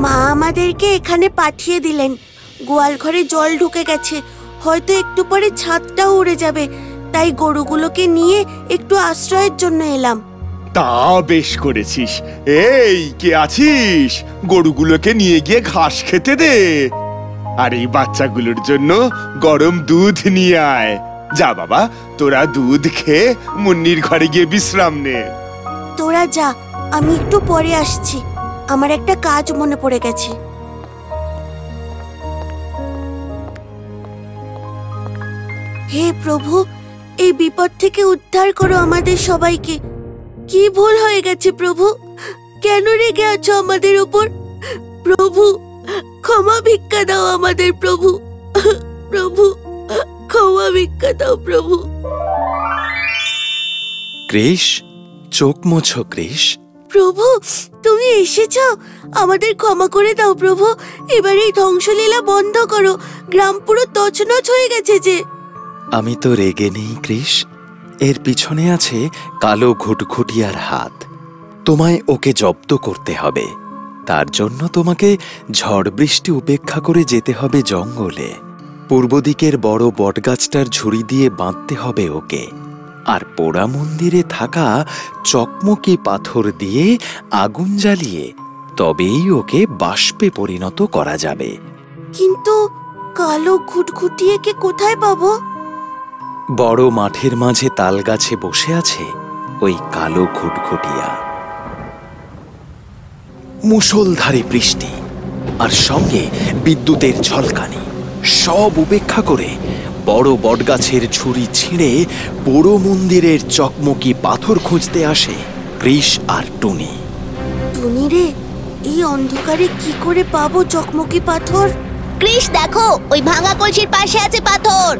মা আমাদেরকে এখানে পাঠিয়ে দিলেন। গোয়াল ঘরে জল ঢুকে গেছে, হয়তো একটু পরে ছাদটাও উড়ে যাবে, তাই গরুগুলোকে নিয়ে একটু আশ্রয়ের জন্য এলাম। তা বেশ করেছিস। এই কে আছিস, গরুগুলোকে নিয়ে গিয়ে ঘাস খেতে দে, আর এই বাচ্চাগুলোর জন্য গরম দুধ নিয়ে আয়। যা বাবা, তোরা দুধ খেয়ে মুন্নির ঘরে গিয়ে বিশ্রাম নে। তোরা যা, আমি একটু পরে আসছি, আমার একটা কাজ মনে পড়ে গেছে। হে প্রভু, এই বিপদ থেকে উদ্ধার করো আমাদের সবাইকে। কি ভুল হয়ে গেছে প্রভু, কেন রেগে আছো আমাদের উপর? প্রভু, ক্ষমা ভিক্ষা দাও আমাদের প্রভু। প্রভু, ক্ষমা ভিক্ষা দাও প্রভু। কৃষ, চোখ মোছো কৃষ। প্রভু, তুমি এসেছো, আমাদের ক্ষমা করে দাও প্রভু। এবার এই ধ্বংসলীলা বন্ধ করো, গ্রাম পুরো তছনছ হয়ে গেছে যে। আমি তো রেগে নেই কৃষ, এর পিছনে আছে কালো ঘুটঘুটিয়ার হাত। তোমায় ওকে জব্দ করতে হবে, তার জন্য তোমাকে ঝড় বৃষ্টি উপেক্ষা করে যেতে হবে জঙ্গলে। পূর্ব দিকের বড় বটগাছটার ঝুড়ি দিয়ে বাঁধতে হবে ওকে, আর পোড়া মন্দিরে থাকা চকমকি পাথর দিয়ে আগুন জ্বালিয়ে তবেই ওকে বাষ্পে পরিণত করা যাবে। কিন্তু কালো ঘুটঘুটিয়েকে কোথায় পাবো? বড় মাঠের মাঝে তালগাছে বসে আছে ওই কালো ঘুটঘুটিয়া। মুষলধারে বৃষ্টি আর সঙ্গে বিদ্যুতের ঝলকানি সব উপেক্ষা করে বড় বটগাছের ঝুড়ি ছিঁড়ে পোড়ো মন্দিরের চকমকি পাথর খুঁজতে আসে কৃষ আর টুনি। টুনি রে, এই অন্ধকারে কি করে পাবো চকমকি পাথর? কৃষ দেখো, ওই ভাঙা কলসির পাশে আছে পাথর।